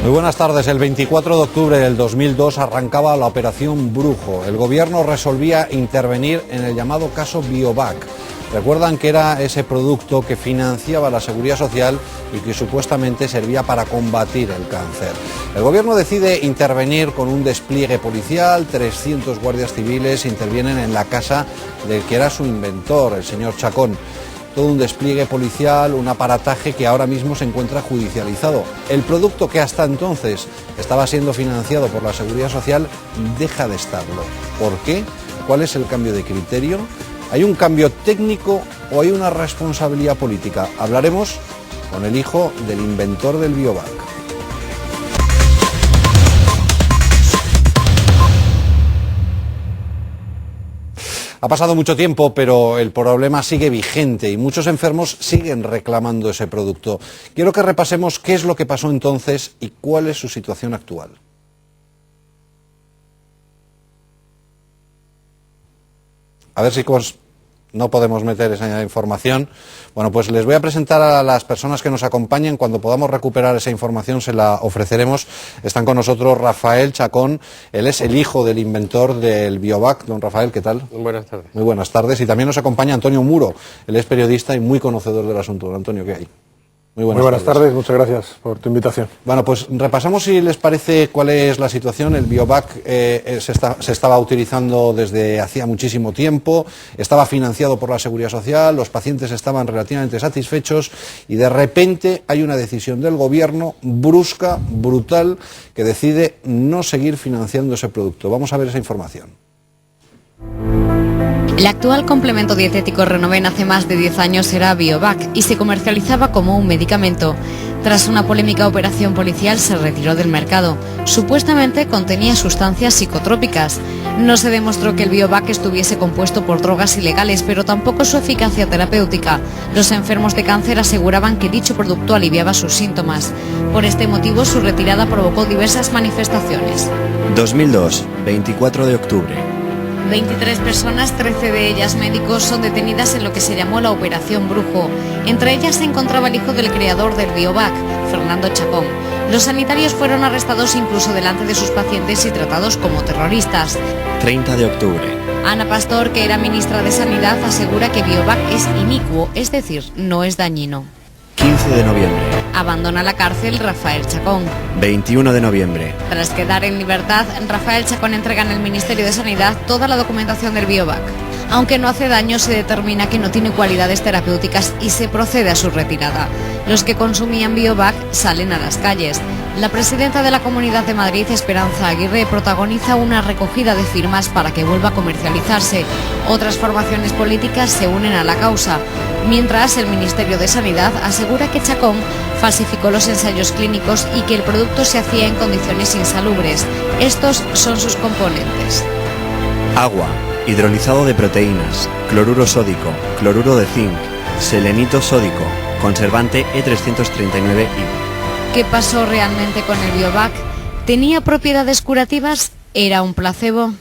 Muy buenas tardes. El 24 de octubre del 2002 arrancaba la operación Brujo. El gobierno resolvía intervenir en el llamado caso Biovac. Recuerdan que era ese producto que financiaba la Seguridad Social y que supuestamente servía para combatir el cáncer. El gobierno decide intervenir con un despliegue policial, 300 guardias civiles intervienen en la casa del que era su inventor, el señor Chacón. Todo un despliegue policial, un aparataje que ahora mismo se encuentra judicializado. El producto que hasta entonces estaba siendo financiado por la Seguridad Social deja de estarlo. ¿Por qué? ¿Cuál es el cambio de criterio? ¿Hay un cambio técnico o hay una responsabilidad política? Hablaremos con el hijo del inventor del Biovac. Ha pasado mucho tiempo, pero el problema sigue vigente y muchos enfermos siguen reclamando ese producto. Quiero que repasemos qué es lo que pasó entonces y cuál es su situación actual. A ver si no podemos meter esa información. Bueno, pues les voy a presentar a las personas que nos acompañan. Cuando podamos recuperar esa información se la ofreceremos. Están con nosotros Rafael Chacón, él es el hijo del inventor del Biovac. Don Rafael, ¿qué tal? Muy buenas tardes. Muy buenas tardes. Y también nos acompaña Antonio Muro, él es periodista y muy conocedor del asunto. Don Antonio, ¿qué hay? Muy buenas tardes, muchas gracias por tu invitación. Bueno, pues repasamos, si les parece, cuál es la situación. El Biovac se estaba utilizando desde hacía muchísimo tiempo, estaba financiado por la Seguridad Social, los pacientes estaban relativamente satisfechos y de repente hay una decisión del gobierno brusca, brutal, que decide no seguir financiando ese producto. Vamos a ver esa información. El actual complemento dietético Renoven hace más de 10 años era Biovac y se comercializaba como un medicamento. Tras una polémica operación policial se retiró del mercado. Supuestamente contenía sustancias psicotrópicas. No se demostró que el Biovac estuviese compuesto por drogas ilegales, pero tampoco su eficacia terapéutica. Los enfermos de cáncer aseguraban que dicho producto aliviaba sus síntomas. Por este motivo su retirada provocó diversas manifestaciones. 2002, 24 de octubre. 23 personas, 13 de ellas médicos, son detenidas en lo que se llamó la Operación Brujo. Entre ellas se encontraba el hijo del creador del Biovac, Fernando Chacón. Los sanitarios fueron arrestados incluso delante de sus pacientes y tratados como terroristas. 30 de octubre. Ana Pastor, que era ministra de Sanidad, asegura que Biovac es inicuo, es decir, no es dañino. 15 de noviembre. Abandona la cárcel Rafael Chacón. 21 de noviembre. Tras quedar en libertad, Rafael Chacón entrega en el Ministerio de Sanidad toda la documentación del Biovac. Aunque no hace daño, se determina que no tiene cualidades terapéuticas y se procede a su retirada. Los que consumían Biovac salen a las calles. La presidenta de la Comunidad de Madrid, Esperanza Aguirre, protagoniza una recogida de firmas para que vuelva a comercializarse. Otras formaciones políticas se unen a la causa. Mientras, el Ministerio de Sanidad asegura que Chacón falsificó los ensayos clínicos y que el producto se hacía en condiciones insalubres. Estos son sus componentes: agua, hidrolizado de proteínas, cloruro sódico, cloruro de zinc, selenito sódico, conservante E339I. ¿Qué pasó realmente con el Biovac? ¿Tenía propiedades curativas? ¿Era un placebo?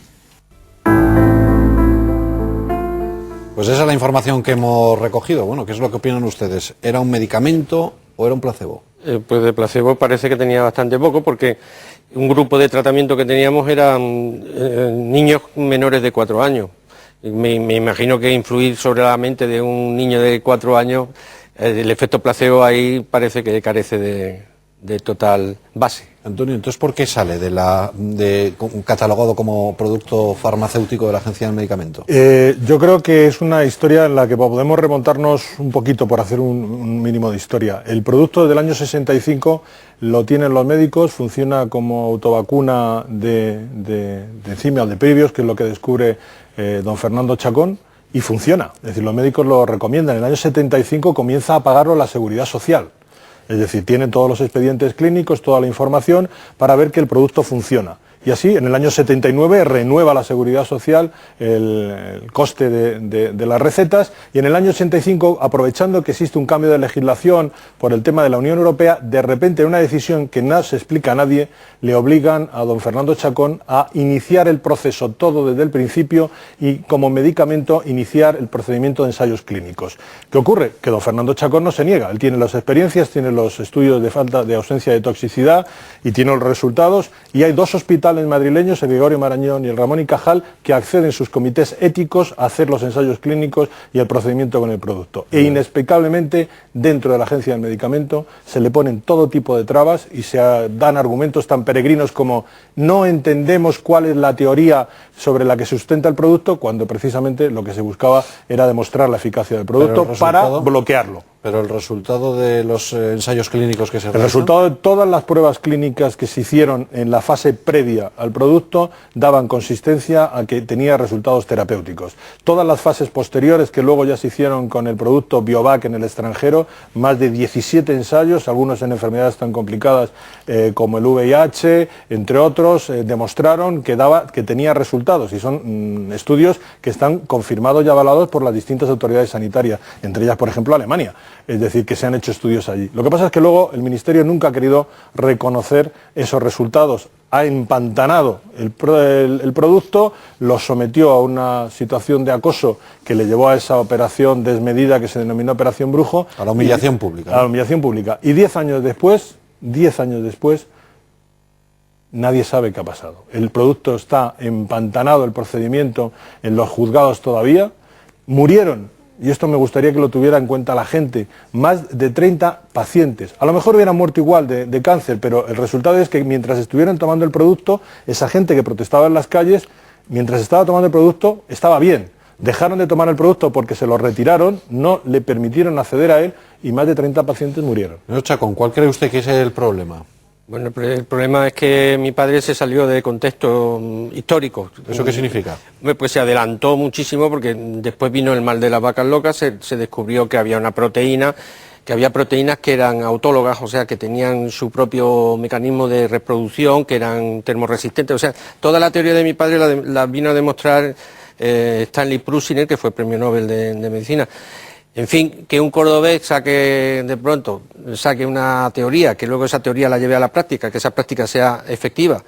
Pues esa es la información que hemos recogido. Bueno, ¿qué es lo que opinan ustedes? ¿Era un medicamento o era un placebo? Pues de placebo parece que tenía bastante poco, porque un grupo de tratamiento que teníamos eran niños menores de 4 años. Me imagino que influir sobre la mente de un niño de 4 años, el efecto placebo ahí parece que carece de total base. Antonio, entonces, ¿por qué sale catalogado como producto farmacéutico de la Agencia del Medicamento? Yo creo que es una historia en la que podemos remontarnos un poquito por hacer un mínimo de historia. El producto del año 65 lo tienen los médicos, funciona como autovacuna de encima de previos, que es lo que descubre don Fernando Chacón, y funciona. Es decir, los médicos lo recomiendan. En el año 75 comienza a pagarlo la Seguridad Social. Es decir, tienen todos los expedientes clínicos, toda la información para ver que el producto funciona. Y así, en el año 79 renueva la Seguridad Social el coste de las recetas, y en el año 85, aprovechando que existe un cambio de legislación por el tema de la Unión Europea, de repente en una decisión que no se explica a nadie, le obligan a don Fernando Chacón a iniciar el proceso todo desde el principio y como medicamento iniciar el procedimiento de ensayos clínicos. ¿Qué ocurre? Que don Fernando Chacón no se niega, él tiene las experiencias, tiene los estudios de ausencia de toxicidad y tiene los resultados, y hay dos hospitales madrileños, el Gregorio Marañón y el Ramón y Cajal, que acceden sus comités éticos a hacer los ensayos clínicos y el procedimiento con el producto. E inexplicablemente, dentro de la Agencia del Medicamento se le ponen todo tipo de trabas y se dan argumentos tan peregrinos como no entendemos cuál es la teoría sobre la que se sustenta el producto, cuando precisamente lo que se buscaba era demostrar la eficacia del producto para bloquearlo. Pero el resultado de los ensayos clínicos que se realizan... El resultado de todas las pruebas clínicas que se hicieron en la fase previa al producto daban consistencia a que tenía resultados terapéuticos. Todas las fases posteriores que luego ya se hicieron con el producto Biovac en el extranjero, más de 17 ensayos, algunos en enfermedades tan complicadas como el VIH, entre otros, demostraron que tenía resultados, y son estudios que están confirmados y avalados por las distintas autoridades sanitarias, entre ellas, por ejemplo, Alemania. Es decir, que se han hecho estudios allí. Lo que pasa es que luego el Ministerio nunca ha querido reconocer esos resultados. Ha empantanado el producto, lo sometió a una situación de acoso que le llevó a esa operación desmedida que se denominó Operación Brujo. A la humillación pública. A la humillación pública. Y 10 años después, nadie sabe qué ha pasado. El producto está empantanado, el procedimiento en los juzgados todavía. Murieron, y esto me gustaría que lo tuviera en cuenta la gente, más de 30 pacientes. A lo mejor hubieran muerto igual de cáncer, pero el resultado es que mientras estuvieran tomando el producto, esa gente que protestaba en las calles, mientras estaba tomando el producto, estaba bien. Dejaron de tomar el producto porque se lo retiraron, no le permitieron acceder a él, y más de 30 pacientes murieron. Señor Chacón, ¿cuál cree usted que es el problema? Bueno, el problema es que mi padre se salió de contexto histórico. ¿Eso qué significa? Pues se adelantó muchísimo porque después vino el mal de las vacas locas, se descubrió que había una proteína, que había proteínas que eran autólogas, o sea, que tenían su propio mecanismo de reproducción, que eran termorresistentes. O sea, toda la teoría de mi padre la vino a demostrar Stanley Prusiner, que fue premio Nobel de Medicina. En fin, que un cordobés saque una teoría, que luego esa teoría la lleve a la práctica, que esa práctica sea efectiva.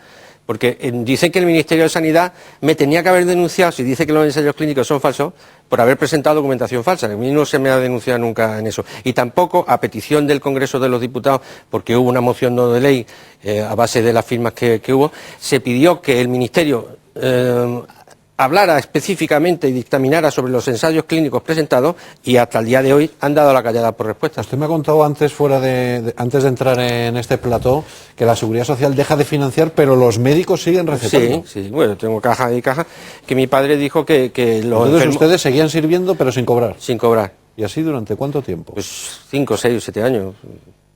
Porque dicen que el Ministerio de Sanidad me tenía que haber denunciado, si dice que los ensayos clínicos son falsos, por haber presentado documentación falsa. A mí no se me ha denunciado nunca en eso. Y tampoco, a petición del Congreso de los Diputados, porque hubo una moción no de ley a base de las firmas que hubo, se pidió que el Ministerio hablara específicamente y dictaminara sobre los ensayos clínicos presentados, y hasta el día de hoy han dado la callada por respuesta. Usted me ha contado antes, antes de entrar en este plató, que la Seguridad Social deja de financiar, pero los médicos siguen recetando. Sí, bueno, tengo caja y caja, que mi padre dijo que los entonces ustedes seguían sirviendo, pero sin cobrar. Sin cobrar. ¿Y así durante cuánto tiempo? Pues 5, 6, 7 años.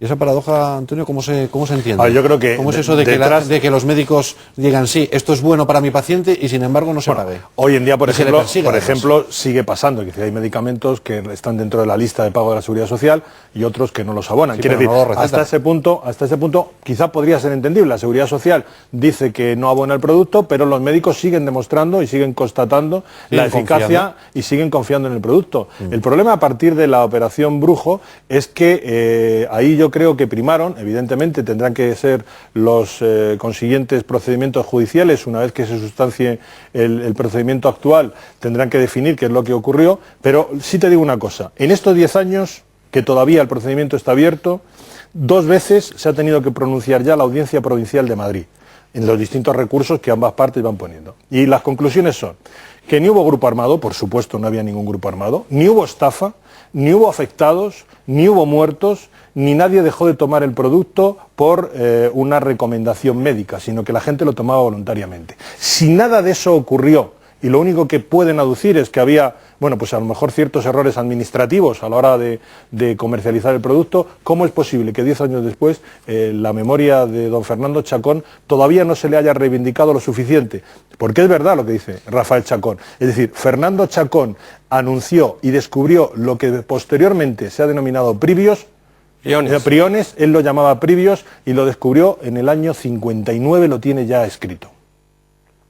¿Y esa paradoja, Antonio, cómo se entiende? Yo creo que ¿Cómo es eso de que los médicos digan, sí, esto es bueno para mi paciente, y sin embargo no se pague? Hoy en día, por ejemplo, sigue pasando, que hay medicamentos que están dentro de la lista de pago de la Seguridad Social y otros que no los abonan. Sí, quiere decir, no hasta ese punto quizá podría ser entendible. La Seguridad Social dice que no abona el producto, pero los médicos siguen demostrando y siguen constatando la eficacia y siguen confiando en el producto. El problema a partir de la Operación Brujo es que ahí yo creo que primaron, evidentemente tendrán que ser los consiguientes procedimientos judiciales, una vez que se sustancie el procedimiento actual, tendrán que definir qué es lo que ocurrió, pero sí te digo una cosa, en estos 10 años, que todavía el procedimiento está abierto, 2 veces se ha tenido que pronunciar ya la Audiencia Provincial de Madrid, en los distintos recursos que ambas partes van poniendo. Y las conclusiones son que ni hubo grupo armado, por supuesto no había ningún grupo armado, ni hubo estafa, ni hubo afectados, ni hubo muertos, ni nadie dejó de tomar el producto por una recomendación médica, sino que la gente lo tomaba voluntariamente. Si nada de eso ocurrió, y lo único que pueden aducir es que había, bueno, pues a lo mejor ciertos errores administrativos a la hora de comercializar el producto, ¿cómo es posible que 10 años después la memoria de don Fernando Chacón todavía no se le haya reivindicado lo suficiente? Porque es verdad lo que dice Rafael Chacón. Es decir, Fernando Chacón anunció y descubrió lo que posteriormente se ha denominado priones, él lo llamaba privios y lo descubrió en el año 59, lo tiene ya escrito.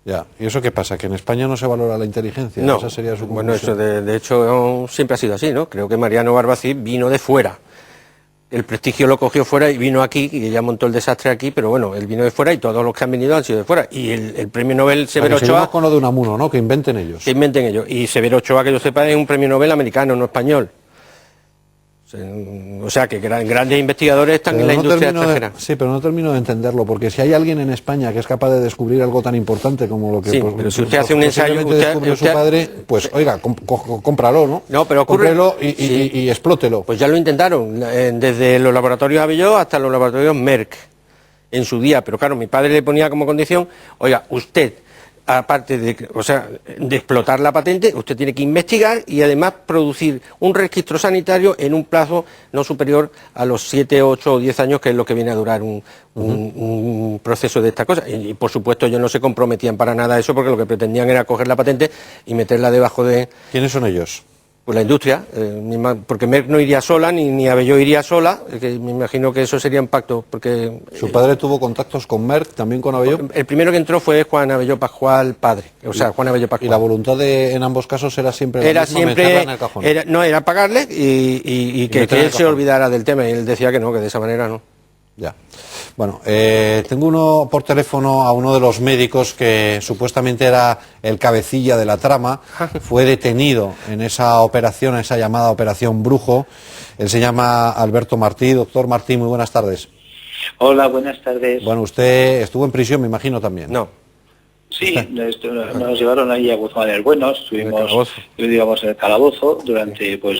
Ya. ¿Y eso qué pasa? ¿Que en España no se valora la inteligencia? No, Esa sería su bueno, eso conclusión. de hecho siempre ha sido así, ¿no? Creo que Mariano Barbacid vino de fuera. El prestigio lo cogió fuera y vino aquí, y ella montó el desastre aquí, pero bueno, él vino de fuera y todos los que han venido han sido de fuera. Y el premio Nobel Severo Seguimos Ochoa, con lo de Unamuno, ¿no? Que inventen ellos. que inventen ellos. Y Severo Ochoa, que yo sepa, es un premio Nobel americano, no español. O sea, que grandes investigadores están Pero en la no industria termino de- extranjera. sí, pero no termino de entenderlo, porque si hay alguien en España que es capaz de descubrir algo tan importante como lo que Sí, pero si usted hace un ensayo, posiblemente descubrió su padre, pues oiga, cómpralo, ¿no? No, pero ocurre- Cómprelo Sí. y explótelo. Pues ya lo intentaron, desde los laboratorios Abelló hasta los laboratorios Merck, en su día. Pero claro, mi padre le ponía como condición, oiga, usted, aparte de explotar la patente, usted tiene que investigar y además producir un registro sanitario en un plazo no superior a los 7, 8 o 10 años, que es lo que viene a durar un proceso de esta cosa. Y por supuesto ellos no se comprometían para nada a eso, porque lo que pretendían era coger la patente y meterla debajo de ¿Quiénes son ellos? pues la industria, porque Merck no iría sola, ni Abelló iría sola, que me imagino que eso sería un pacto, porque Su padre tuvo contactos con Merck, también con Abelló. el primero que entró fue Juan Abelló Pascual padre, o sea, Juan Abelló Pascual. Y la voluntad en ambos casos era siempre la Era misma, siempre, meterla en el cajón. era pagarle y que meterla en él el se cajón. olvidara del tema, y él decía que no, que de esa manera no. Ya. Bueno, tengo uno por teléfono a uno de los médicos que supuestamente era el cabecilla de la trama. Fue detenido en esa operación, esa llamada Operación Brujo. Él se llama Alberto Martí. Doctor Martí, muy buenas tardes. Hola, buenas tardes. Bueno, usted estuvo en prisión, me imagino, también. No, Sí, nos llevaron ahí a Guzmán del Bueno, estuvimos, digamos, en el calabozo durante pues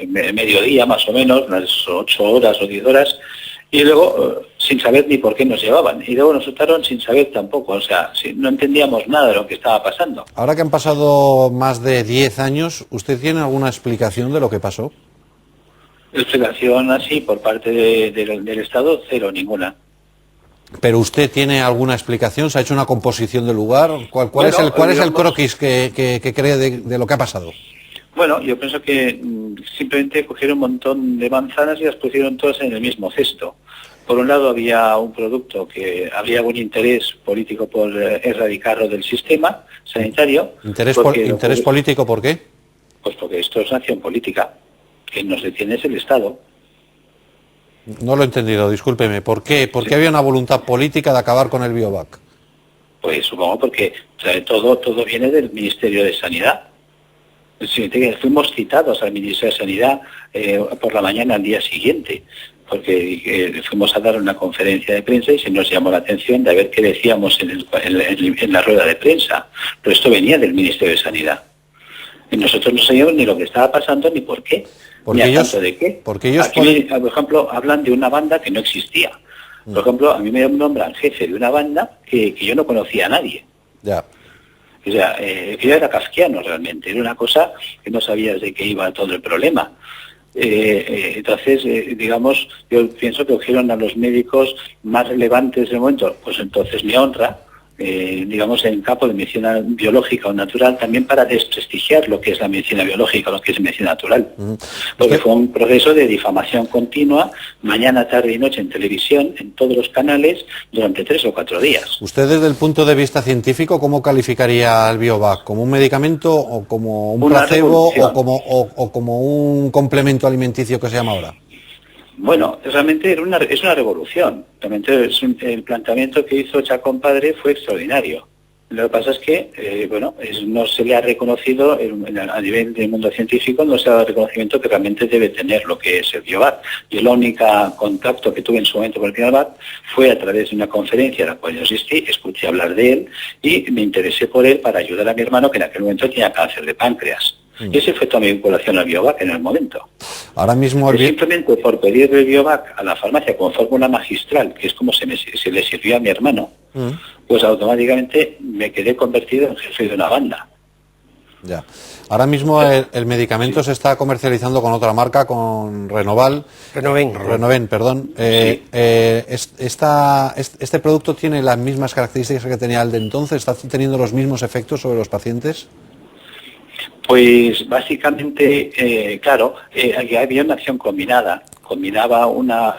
mediodía más o menos, unas 8 horas o 10 horas, y luego sin saber ni por qué nos llevaban, y luego nos soltaron sin saber tampoco, o sea, no entendíamos nada de lo que estaba pasando. Ahora que han pasado más de 10 años, ¿usted tiene alguna explicación de lo que pasó? Explicación así por parte del Estado, cero, ninguna. ¿Pero usted tiene alguna explicación? ¿Se ha hecho una composición del lugar? ¿Cuál Bueno, es el digamos- croquis que cree de lo que ha pasado? Bueno, yo pienso que simplemente cogieron un montón de manzanas y las pusieron todas en el mismo cesto. Por un lado había un producto que había un interés político por erradicarlo del sistema sanitario. ¿Interés porque- político por qué? Pues porque esto es una acción política. Quien nos detiene es el Estado. No lo he entendido, discúlpeme. ¿Por qué? ¿Por qué había una voluntad política de acabar con el Biovac? Pues supongo porque todo viene del Ministerio de Sanidad. Fuimos citados al Ministerio de Sanidad por la mañana al día siguiente, porque fuimos a dar una conferencia de prensa y se nos llamó la atención de ver qué decíamos en la rueda de prensa. Pero esto venía del Ministerio de Sanidad. Y nosotros no sabíamos ni lo que estaba pasando ni por qué. Porque ni a ellos- tanto de qué. porque ellos Aquí, por ejemplo, hablan de una banda que no existía. Por ejemplo, a mí me nombran jefe de una banda que yo no conocía a nadie. Ya. O sea, que ya era kafkiano realmente, era una cosa que no sabías de qué iba todo el problema. Entonces, digamos, yo pienso que cogieron a los médicos más relevantes del momento, pues entonces me honra, digamos, en campo de medicina biológica o natural, también para desprestigiar lo que es la medicina biológica, lo que es medicina natural. Porque fue un proceso de difamación continua, mañana, tarde y noche en televisión, en todos los canales, durante 3 o 4 días. ¿Usted desde el punto de vista científico cómo calificaría el Biovac? ¿Como un medicamento o como un Una placebo revolución. o como un complemento alimenticio que se llama ahora? Bueno, realmente es una revolución. Realmente el planteamiento que hizo Chacón Padre fue extraordinario. Lo que pasa es que, no se le ha reconocido a nivel del mundo científico, no se ha dado el reconocimiento que realmente debe tener lo que es el Biovac. Y el único contacto que tuve en su momento con el Biovac fue a través de una conferencia a la cual yo asistí, escuché hablar de él y me interesé por él para ayudar a mi hermano que en aquel momento tenía cáncer de páncreas. Y ese fue toda mi vinculación al Biovac en el momento. Ahora mismo el Simplemente por pedir el Biovac a la farmacia con fórmula magistral, que es como se le sirvió a mi hermano, pues automáticamente me quedé convertido en jefe de una banda. Ya. Ahora mismo el medicamento se está comercializando con otra marca, con Renoven, perdón. ¿Este producto tiene las mismas características que tenía el de entonces? ¿Está teniendo los mismos efectos sobre los pacientes? Pues básicamente, claro, aquí había una acción combinada. Combinaba una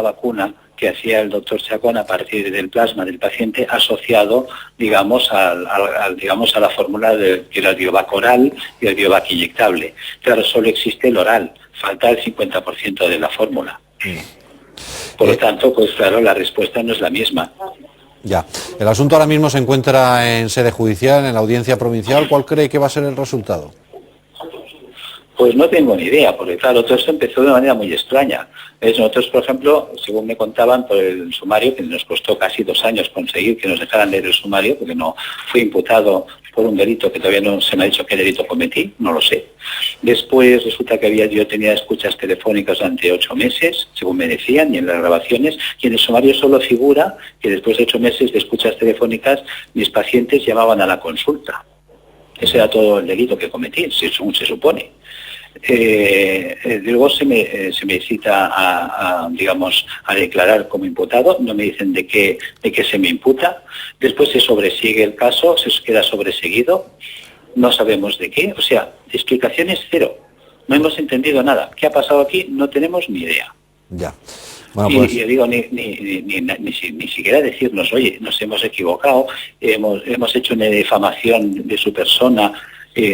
vacuna que hacía el doctor Chacón a partir del plasma del paciente asociado, digamos, a la fórmula que era el Biovac oral y el Biovac inyectable. Claro, solo existe el oral, falta el 50% de la fórmula. Por lo tanto, pues claro, la respuesta no es la misma. Ya. El asunto ahora mismo se encuentra en sede judicial, en la audiencia provincial. ¿Cuál cree que va a ser el resultado? Pues no tengo ni idea, porque claro, todo esto empezó de manera muy extraña. Nosotros, por ejemplo, según me contaban por el sumario, que nos costó casi 2 años conseguir que nos dejaran leer el sumario, porque no fui imputado por un delito que todavía no se me ha dicho qué delito cometí, no lo sé. Después resulta que yo tenía escuchas telefónicas durante 8 meses, según me decían, y en las grabaciones, y en el sumario solo figura que después de 8 meses de escuchas telefónicas, mis pacientes llamaban a la consulta. Ese era todo el delito que cometí, se supone. Luego se me cita a declarar como imputado, no me dicen de qué se me imputa, después se sobresigue el caso, se queda sobreseguido, no sabemos de qué, o sea, explicaciones cero, no hemos entendido nada. ¿Qué ha pasado aquí? No tenemos ni idea. Ya. Bueno, pues... Y digo, ni siquiera decirnos, oye, nos hemos equivocado, hemos hecho una difamación de su persona,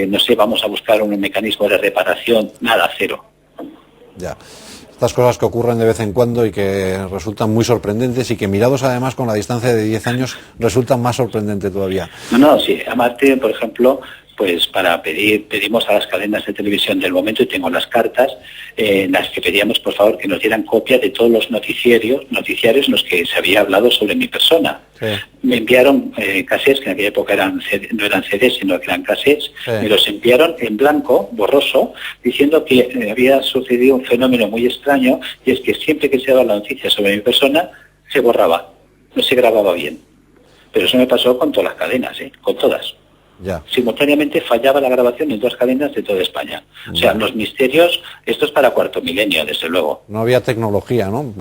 no sé, vamos a buscar un mecanismo de reparación, nada, cero. Ya. Estas cosas que ocurren de vez en cuando y que resultan muy sorprendentes y que mirados además con la distancia de 10 años resultan más sorprendentes todavía. No, sí, aparte, por ejemplo, pues para pedimos a las cadenas de televisión del momento, y tengo las cartas, en las que pedíamos por favor que nos dieran copia de todos los noticiarios en los que se había hablado sobre mi persona. Sí. Me enviaron cassettes, que en aquella época no eran CDs, sino que eran cassettes, sí. Me los enviaron en blanco, borroso, diciendo que había sucedido un fenómeno muy extraño, y es que siempre que se daba la noticia sobre mi persona, se borraba, no se grababa bien. Pero eso me pasó con todas las cadenas, con todas. Ya. Simultáneamente fallaba la grabación en 2 cadenas de toda España. O sea, los misterios, esto es para cuarto milenio, desde luego. No había tecnología, ¿no?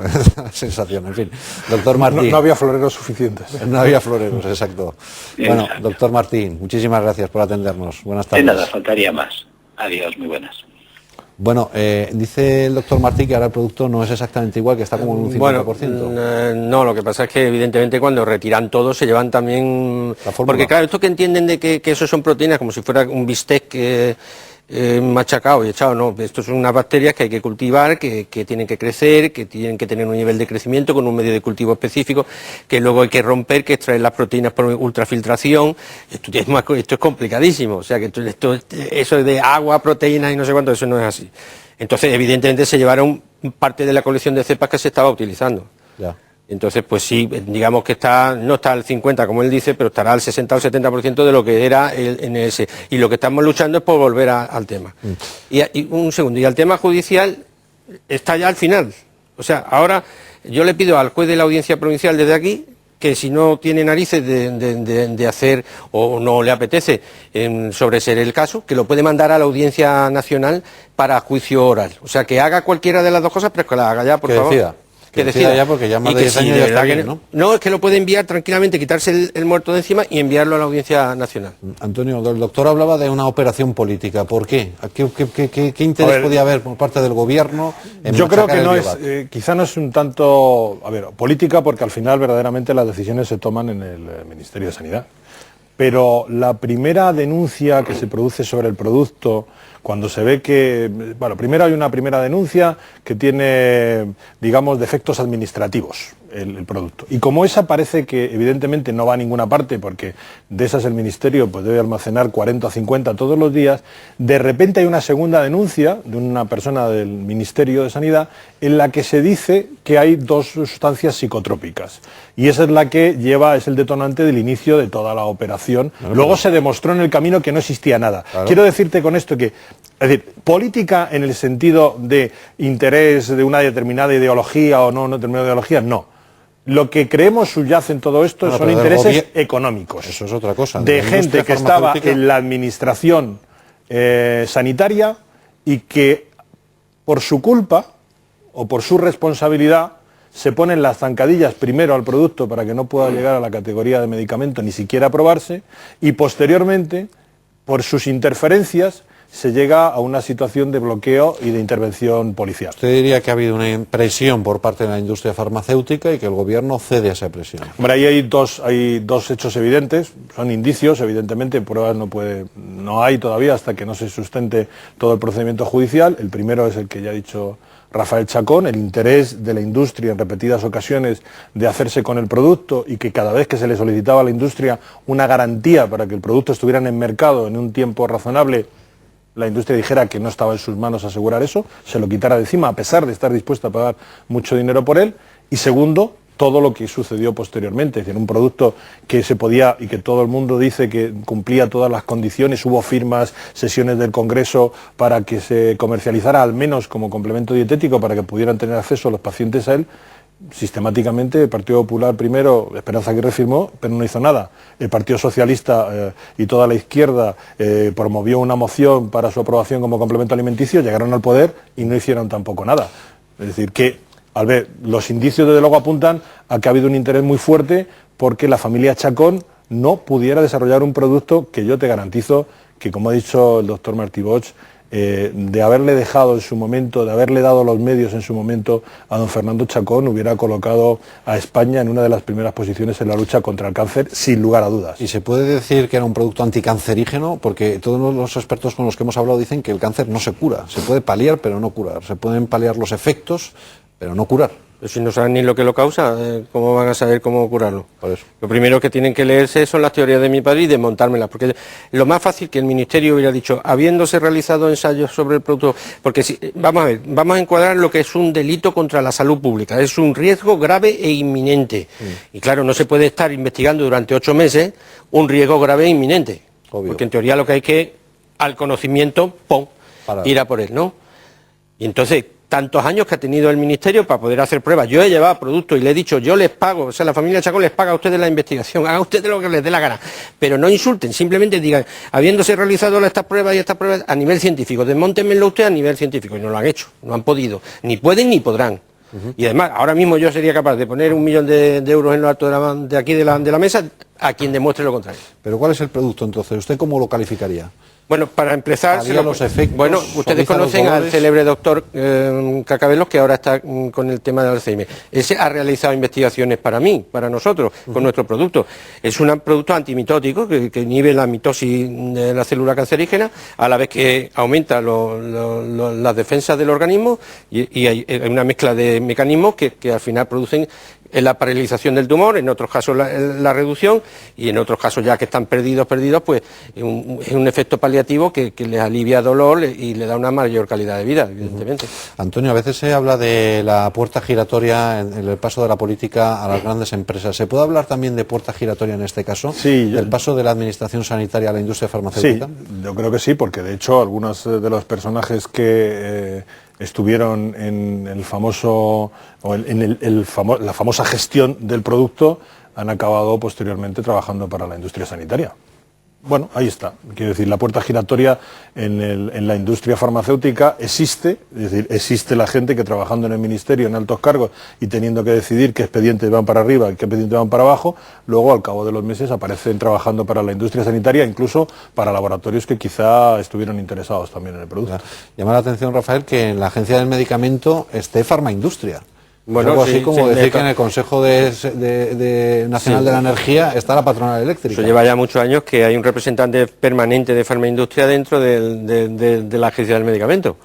Sensación, en fin. Doctor Martín. No había floreros suficientes. No había floreros, exacto. Bueno, exacto. Doctor Martín, muchísimas gracias por atendernos. Buenas tardes. De nada, faltaría más. Adiós, muy buenas. Bueno, dice el doctor Martí que ahora el producto no es exactamente igual, que está como en un 50%. Bueno, no, lo que pasa es que evidentemente cuando retiran todo se llevan también... Porque claro, esto que entienden de que eso son proteínas, como si fuera un bistec machacado y echado, no, esto son unas bacterias que hay que cultivar, que tienen que crecer, que tienen que tener un nivel de crecimiento con un medio de cultivo específico, que luego hay que romper, que extraer las proteínas por ultrafiltración. Esto es complicadísimo, o sea que eso de agua, proteínas y no sé cuánto, eso no es así. Entonces evidentemente se llevaron parte de la colección de cepas que se estaba utilizando. Ya. Entonces, pues sí, digamos que no está al 50, como él dice, pero estará al 60 o 70% de lo que era el NS. Y lo que estamos luchando es por volver al tema. Y un segundo, y al tema judicial está ya al final. O sea, ahora yo le pido al juez de la audiencia provincial desde aquí que si no tiene narices de hacer o no le apetece sobreseer el caso, que lo puede mandar a la Audiencia Nacional para juicio oral. O sea, que haga cualquiera de las dos cosas, pero que la haga ya, por favor. Decida. Que decida ya, porque ya más de 10 años ya está bien, ¿no? No, es que lo puede enviar tranquilamente, quitarse el muerto de encima y enviarlo a la Audiencia Nacional. Antonio, el doctor hablaba de una operación política. ¿Por qué? ¿Qué interés podía haber por parte del gobierno en yo creo que no es, quizá no es un tanto, política, porque al final verdaderamente las decisiones se toman en el Ministerio de Sanidad. Pero la primera denuncia que se produce sobre el producto, cuando se ve que, primero hay una primera denuncia que tiene, digamos, defectos administrativos, el producto. Y como esa parece que evidentemente no va a ninguna parte, porque de esas el Ministerio pues debe almacenar 40 o 50 todos los días, de repente hay una segunda denuncia de una persona del Ministerio de Sanidad en la que se dice que hay 2 sustancias psicotrópicas. Y esa es la que es el detonante del inicio de toda la operación. Luego se demostró en el camino que no existía nada. Claro. Quiero decirte con esto que, es decir, política en el sentido de interés de una determinada ideología o no una determinada ideología, no. Lo que creemos subyace en todo esto son intereses económicos. Eso es otra cosa. De gente que estaba en la administración sanitaria y que por su culpa o por su responsabilidad se ponen las zancadillas primero al producto para que no pueda llegar a la categoría de medicamento ni siquiera aprobarse, y posteriormente, por sus interferencias, se llega a una situación de bloqueo y de intervención policial. ¿Usted diría que ha habido una presión por parte de la industria farmacéutica y que el gobierno cede a esa presión? Hombre, ahí hay dos hechos evidentes, son indicios, evidentemente, pruebas no hay todavía hasta que no se sustente todo el procedimiento judicial. El primero es el que ya ha dicho Rafael Chacón, el interés de la industria en repetidas ocasiones de hacerse con el producto y que cada vez que se le solicitaba a la industria una garantía para que el producto estuviera en el mercado en un tiempo razonable, la industria dijera que no estaba en sus manos asegurar eso, se lo quitara de encima a pesar de estar dispuesta a pagar mucho dinero por él. Y segundo, todo lo que sucedió posteriormente, es decir, un producto que se podía y que todo el mundo dice que cumplía todas las condiciones, hubo firmas, sesiones del Congreso para que se comercializara al menos como complemento dietético para que pudieran tener acceso los pacientes a él. Sistemáticamente el Partido Popular primero, Esperanza Aguirre firmó, pero no hizo nada. El Partido Socialista y toda la izquierda promovió una moción para su aprobación como complemento alimenticio, llegaron al poder y no hicieron tampoco nada. Es decir, que al ver, los indicios desde luego apuntan a que ha habido un interés muy fuerte porque la familia Chacón no pudiera desarrollar un producto que yo te garantizo que, como ha dicho el doctor Martí Bosch, de haberle dejado en su momento, de haberle dado los medios en su momento a don Fernando Chacón, hubiera colocado a España en una de las primeras posiciones en la lucha contra el cáncer, sin lugar a dudas. ¿Y se puede decir que era un producto anticancerígeno? Porque todos los expertos con los que hemos hablado dicen que el cáncer no se cura, se puede paliar pero no curar, se pueden paliar los efectos pero no curar. Pero si no saben ni lo que lo causa, ¿cómo van a saber cómo curarlo? Por eso. Lo primero que tienen que leerse son las teorías de mi padre y desmontármelas, porque lo más fácil que el Ministerio hubiera dicho, habiéndose realizado ensayos sobre el producto, porque si, vamos a ver, vamos a encuadrar lo que es un delito contra la salud pública, es un riesgo grave e inminente. Y claro, no se puede estar investigando durante 8 meses un riesgo grave e inminente, obvio, porque en teoría lo que hay que, al conocimiento, ¡pum!, ir a por él, ¿no? Y entonces, tantos años que ha tenido el Ministerio para poder hacer pruebas. Yo he llevado productos y le he dicho, yo les pago, o sea, la familia Chacón les paga a ustedes la investigación, hagan ustedes lo que les dé la gana, pero no insulten, simplemente digan, habiéndose realizado estas pruebas a nivel científico, desmóntenmelo usted a nivel científico, y no lo han hecho, no han podido, ni pueden ni podrán. Y además, ahora mismo yo sería capaz de poner 1 millón de euros en lo alto de aquí de la mesa a quien demuestre lo contrario. ¿Pero cuál es el producto entonces? ¿Usted cómo lo calificaría? Bueno, para empezar, los efectos, bueno, ustedes conocen al célebre doctor Cacabelos, que ahora está con el tema del Alzheimer. Ese ha realizado investigaciones para mí, para nosotros, con nuestro producto. Es un producto antimitótico que inhibe la mitosis de la célula cancerígena, a la vez que aumenta las defensas del organismo y hay una mezcla de mecanismos que al final producen la paralización del tumor, en otros casos la reducción y en otros casos ya que están perdidos, pues es un efecto paliativo que les alivia dolor y le da una mayor calidad de vida, evidentemente. Antonio, a veces se habla de la puerta giratoria en el paso de la política a las grandes empresas. ¿Se puede hablar también de puerta giratoria en este caso? Sí. ¿Del paso de la administración sanitaria a la industria farmacéutica? Sí, yo creo que sí, porque de hecho algunos de los personajes que estuvieron en el famoso, o la famosa gestión del producto han acabado posteriormente trabajando para la industria sanitaria. Bueno, ahí está. Quiero decir, la puerta giratoria en la industria farmacéutica existe, es decir, existe la gente que trabajando en el ministerio, en altos cargos, y teniendo que decidir qué expedientes van para arriba y qué expedientes van para abajo, luego al cabo de los meses aparecen trabajando para la industria sanitaria, incluso para laboratorios que quizá estuvieron interesados también en el producto. Llama la atención, Rafael, que en la Agencia del Medicamento esté Farmaindustria. Bueno, algo así como decir que en el Consejo Nacional de la Energía está la patronal eléctrica. Eso lleva ya muchos años que hay un representante permanente de Farmaindustria dentro de la Agencia del Medicamento.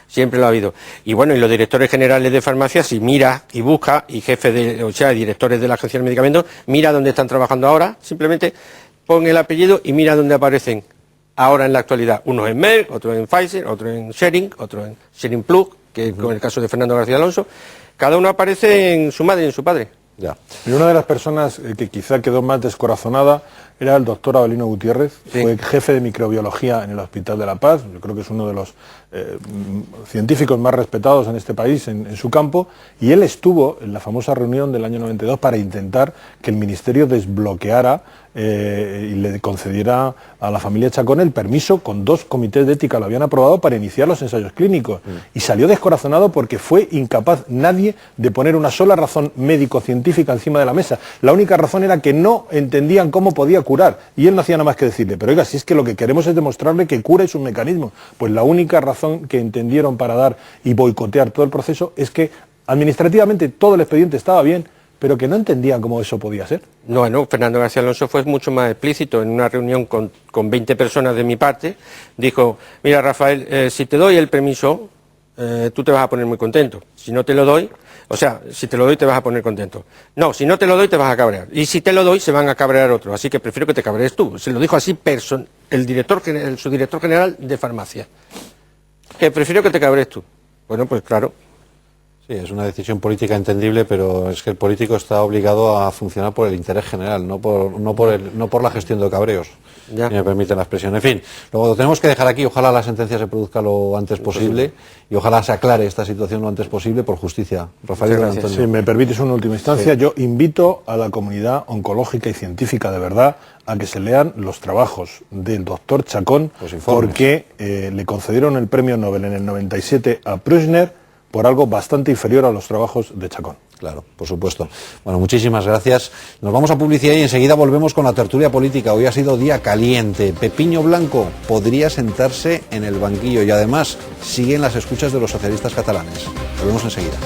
Siempre lo ha habido. Y bueno, y los directores generales de farmacia, si mira y busca, y jefes directores de la Agencia del Medicamento, mira dónde están trabajando ahora, simplemente pon el apellido y mira dónde aparecen ahora en la actualidad. Uno en Merck, otro en Pfizer, otro en Schering, otro en Schering Plug, que con el caso de Fernando García Alonso. Cada uno aparece en su madre y en su padre. Ya. Y una de las personas que quizá quedó más descorazonada era el doctor Abelino Gutiérrez, sí. Fue jefe de microbiología en el Hospital de la Paz, yo creo que es uno de los científicos más respetados en este país en su campo, y él estuvo en la famosa reunión del año 92 para intentar que el Ministerio desbloqueara y le concediera a la familia Chacón el permiso, con 2 comités de ética lo habían aprobado, para iniciar los ensayos clínicos. Y salió descorazonado porque fue incapaz nadie de poner una sola razón médico-científica encima de la mesa. La única razón era que no entendían cómo podía curar, y él no hacía nada más que decirle, pero oiga, si es que lo que queremos es demostrarle que cura es un mecanismo. Pues la única razón que entendieron para dar y boicotear todo el proceso es que administrativamente todo el expediente estaba bien, pero que no entendían cómo eso podía ser. No, Fernando García Alonso fue mucho más explícito. En una reunión con 20 personas de mi parte, dijo: mira, Rafael, si te doy el permiso, tú te vas a poner muy contento. Si no te lo doy, si te lo doy te vas a poner contento. No, si no te lo doy te vas a cabrear. Y si te lo doy se van a cabrear otros. Así que prefiero que te cabrees tú. Se lo dijo así su director general de farmacia. Que prefiero que te cabrees tú. Bueno, pues claro. Sí, es una decisión política entendible, pero es que el político está obligado a funcionar por el interés general, no por la gestión de cabreos, ya. Si me permite la expresión. En fin, lo tenemos que dejar aquí. Ojalá la sentencia se produzca lo antes posible y ojalá se aclare esta situación lo antes posible por justicia. Rafael Antonio. Si me permites una última instancia, yo invito a la comunidad oncológica y científica de verdad a que se lean los trabajos del doctor Chacón, porque le concedieron el premio Nobel en el 97 a Prüschner por algo bastante inferior a los trabajos de Chacón. Claro, por supuesto. Bueno, muchísimas gracias. Nos vamos a publicidad y enseguida volvemos con la tertulia política. Hoy ha sido día caliente. Pepiño Blanco podría sentarse en el banquillo y además siguen las escuchas de los socialistas catalanes. Volvemos enseguida.